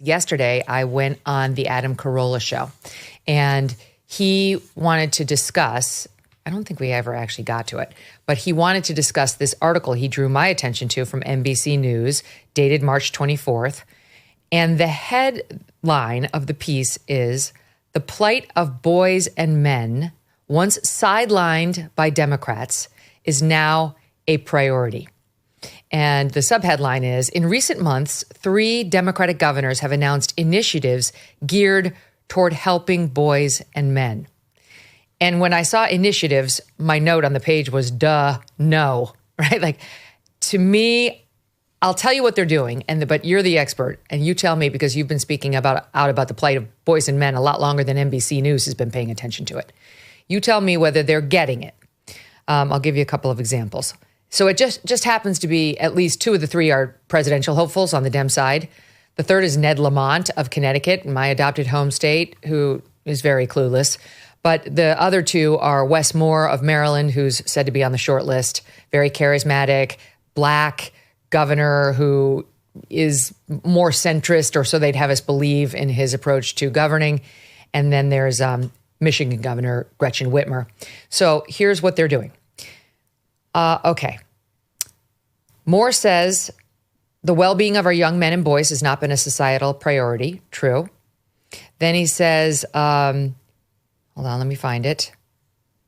Yesterday, I went on the Adam Carolla show, and he wanted to discuss, I don't think we ever actually got to it, but he wanted to discuss this article he drew my attention to from NBC News, dated March 24th. And the headline of the piece is, "The plight of boys and men, once sidelined by Democrats, is now a priority." And the subheadline is, "In recent months, 3 Democratic governors have announced initiatives geared toward helping boys and men." And when I saw initiatives, my note on the page was, duh, no, right? Like, to me, I'll tell you what they're doing, but you're the expert, and you tell me, because you've been speaking out about the plight of boys and men a lot longer than NBC News has been paying attention to it. You tell me whether they're getting it. I'll give you a couple of examples. So it just happens to be at least 2 of the 3 are presidential hopefuls on the Dem side. The third is Ned Lamont of Connecticut, my adopted home state, who is very clueless. But the other 2 are Wes Moore of Maryland, who's said to be on the short list, very charismatic, black governor who is more centrist, or so they'd have us believe, in his approach to governing. And then there's Michigan Governor Gretchen Whitmer. So here's what they're doing. Okay. Moore says the well-being of our young men and boys has not been a societal priority. True. Then he says, hold on, let me find it,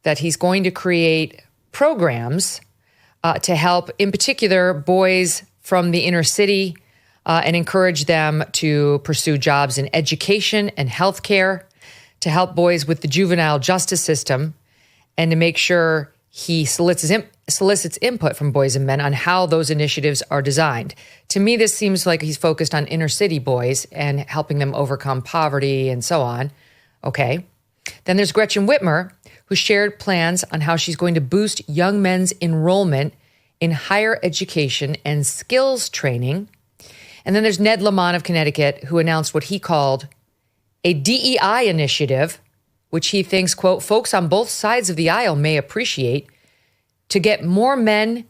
that he's going to create programs to help, in particular, boys from the inner city and encourage them to pursue jobs in education and healthcare, to help boys with the juvenile justice system, and to make sure he solicits input from boys and men on how those initiatives are designed. To me, this seems like he's focused on inner city boys and helping them overcome poverty and so on. Okay. Then there's Gretchen Whitmer, who shared plans on how she's going to boost young men's enrollment in higher education and skills training. And then there's Ned Lamont of Connecticut, who announced what he called a DEI initiative, which he thinks, quote, folks on both sides of the aisle may appreciate, to get more men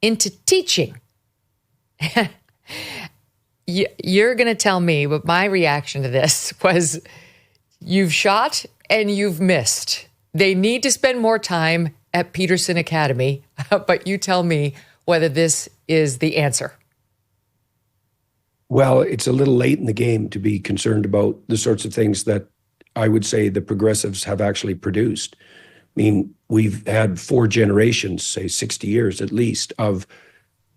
into teaching. You're going to tell me, but my reaction to this was, you've shot and you've missed. They need to spend more time at Peterson Academy, but you tell me whether this is the answer. Well, it's a little late in the game to be concerned about the sorts of things that I would say the progressives have actually produced. I mean, we've had 4 generations, say 60 years at least, of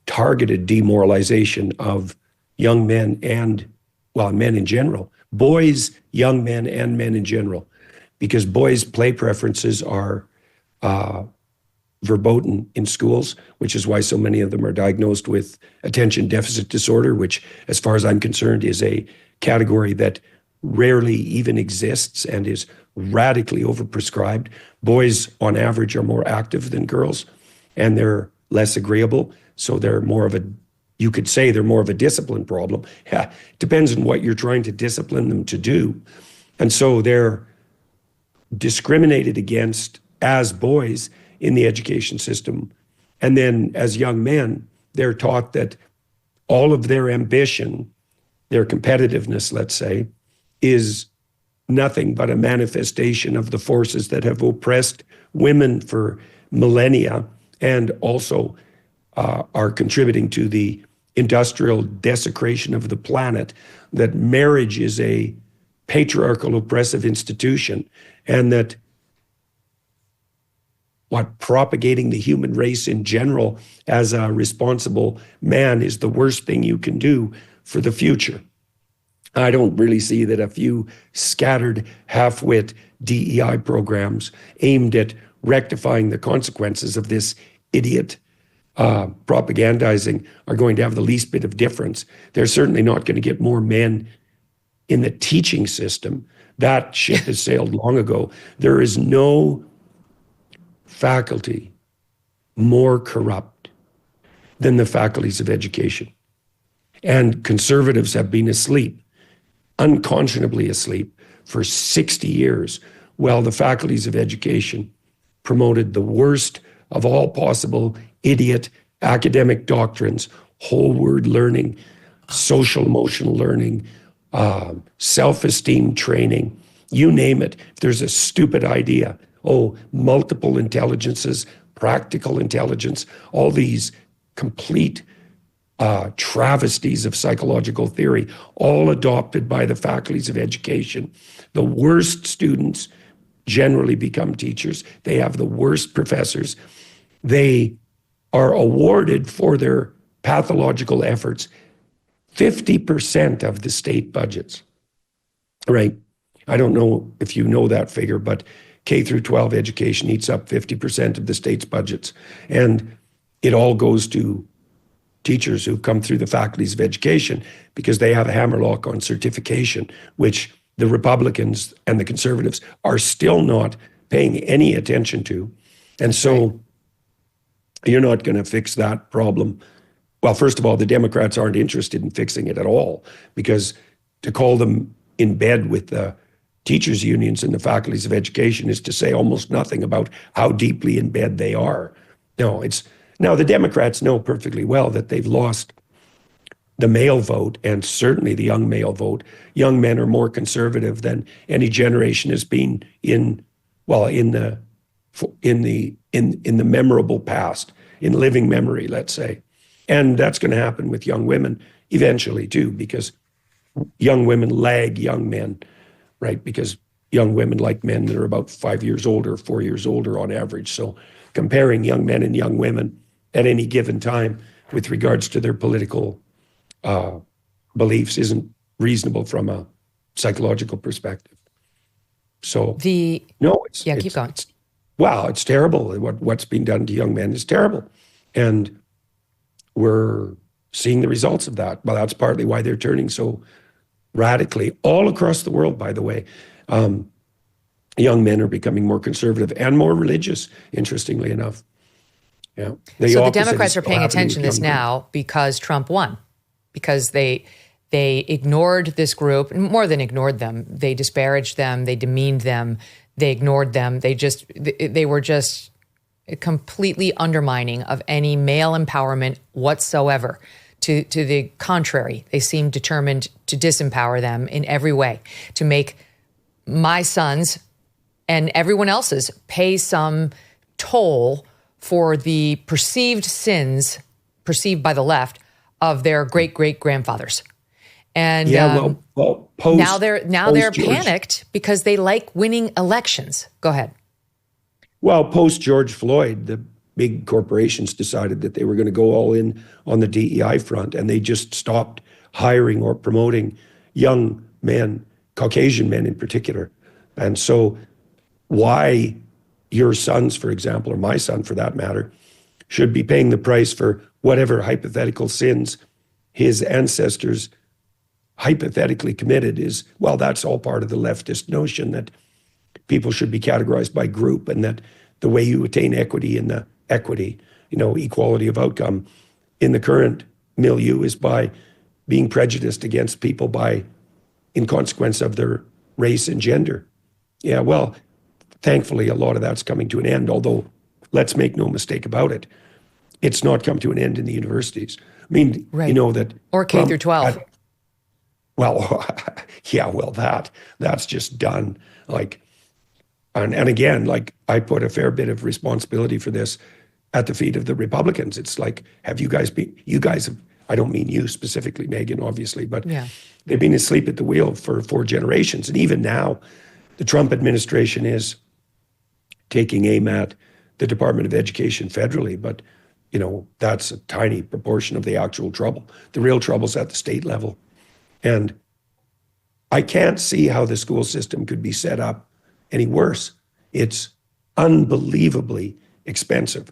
targeted demoralization of young men and, well, men in general. Boys, young men, and men in general. Because boys' play preferences are verboten in schools, which is why so many of them are diagnosed with attention deficit disorder, which, as far as I'm concerned, is a category that rarely even exists and is radically overprescribed. Boys, on average, are more active than girls, and they're less agreeable. So they're more of a, you could say they're more of a discipline problem. Yeah, it depends on what you're trying to discipline them to do. And so they're discriminated against as boys in the education system. And then as young men, they're taught that all of their ambition, their competitiveness, let's say, is nothing but a manifestation of the forces that have oppressed women for millennia and also are contributing to the industrial desecration of the planet, that marriage is a patriarchal oppressive institution, and that propagating the human race in general as a responsible man is the worst thing you can do for the future. I don't really see that a few scattered half-wit DEI programs aimed at rectifying the consequences of this idiot propagandizing are going to have the least bit of difference. They're certainly not going to get more men in the teaching system. That ship has sailed long ago. There is no faculty more corrupt than the faculties of education. And conservatives have been asleep, unconscionably asleep, for 60 years, while the faculties of education promoted the worst of all possible idiot academic doctrines, whole word learning, social emotional learning, self-esteem training, you name it. If there's a stupid idea, multiple intelligences, practical intelligence, all these complete travesties of psychological theory, all adopted by the faculties of education. The worst students generally become teachers. They have the worst professors. They are awarded for their pathological efforts 50% of the state budgets, right? I don't know if you know that figure, but K through 12 education eats up 50% of the state's budgets. And it all goes to teachers who've come through the faculties of education because they have a hammerlock on certification, which the Republicans and the Conservatives are still not paying any attention to. And so you're not going to fix that problem. Well, first of all, the Democrats aren't interested in fixing it at all, because to call them in bed with the teachers' unions and the faculties of education is to say almost nothing about how deeply in bed they are. Now, the Democrats know perfectly well that they've lost the male vote, and certainly the young male vote. Young men are more conservative than any generation has been in the memorable past, in living memory, let's say. And that's going to happen with young women eventually too, because young women lag young men, right? Because young women like men that are about 5 years older, 4 years older on average. So comparing young men and young women at any given time with regards to their political beliefs isn't reasonable from a psychological perspective. So keep going. It's terrible. What's being done to young men is terrible. And we're seeing the results of that. Well, that's partly why they're turning so radically all across the world, by the way. Young men are becoming more conservative and more religious, interestingly enough. Yeah. So the Democrats are paying attention to this now because Trump won, because they ignored this group, more than ignored them. They disparaged them. They demeaned them. They ignored them. They were just completely undermining of any male empowerment whatsoever. To the contrary, they seemed determined to disempower them in every way, to make my sons and everyone else's pay some toll for the perceived sins, perceived by the left, of their great-great-grandfathers. And now they're panicked because they like winning elections. Go ahead. Well, post George Floyd, the big corporations decided that they were going to go all in on the DEI front, and they just stopped hiring or promoting young men, Caucasian men in particular. And so why your sons, for example, or my son for that matter, should be paying the price for whatever hypothetical sins his ancestors hypothetically committed is, well, that's all part of the leftist notion that people should be categorized by group, and that the way you attain equity in the equality of outcome in the current milieu is by being prejudiced against people in consequence of their race and gender. Yeah, well, thankfully, a lot of that's coming to an end, although let's make no mistake about it. It's not come to an end in the universities. I mean, right. That... Or K through 12. That's just done. And again, I put a fair bit of responsibility for this at the feet of the Republicans. It's like, I don't mean you specifically, Megyn, obviously, but they've been asleep at the wheel for 4 generations. And even now, the Trump administration is taking aim at the Department of Education federally, but that's a tiny proportion of the actual trouble. The real trouble's at the state level. And I can't see how the school system could be set up any worse. It's unbelievably expensive.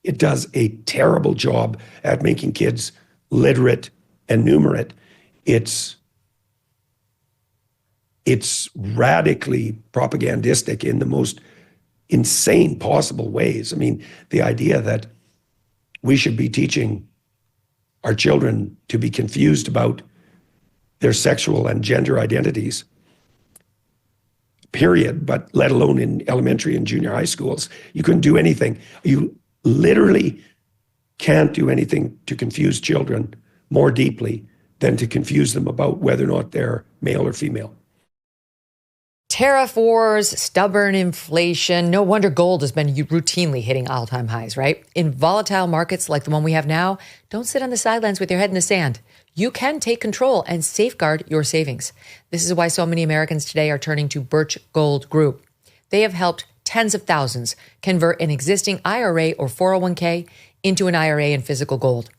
It does a terrible job at making kids literate and numerate. It's radically propagandistic in the most insane possible ways. I mean, the idea that we should be teaching our children to be confused about their sexual and gender identities, period, but let alone in elementary and junior high schools. You couldn't do anything. You literally can't do anything to confuse children more deeply than to confuse them about whether or not they're male or female. Tariff wars, stubborn inflation. No wonder gold has been routinely hitting all-time highs, right? In volatile markets like the one we have now, don't sit on the sidelines with your head in the sand. You can take control and safeguard your savings. This is why so many Americans today are turning to Birch Gold Group. They have helped tens of thousands convert an existing IRA or 401k into an IRA in physical gold.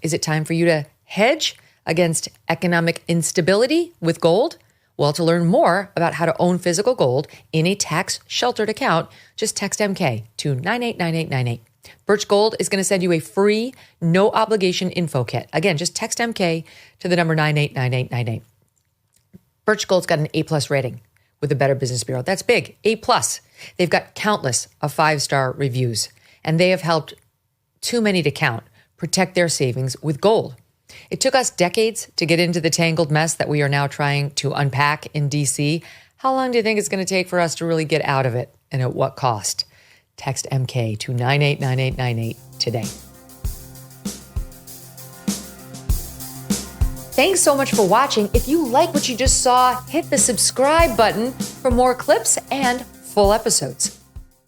Is it time for you to hedge against economic instability with gold? Well, to learn more about how to own physical gold in a tax-sheltered account, just text MK to 989898. Birch Gold is going to send you a free, no-obligation info kit. Again, just text MK to the number 989898. Birch Gold's got an A-plus rating with the Better Business Bureau. That's big, A-plus. They've got countless of 5-star reviews, and they have helped too many to count protect their savings with gold. It took us decades to get into the tangled mess that we are now trying to unpack in DC. How long do you think it's going to take for us to really get out of it, and at what cost? Text MK to 989898 today. Thanks so much for watching. If you like what you just saw, hit the subscribe button for more clips and full episodes.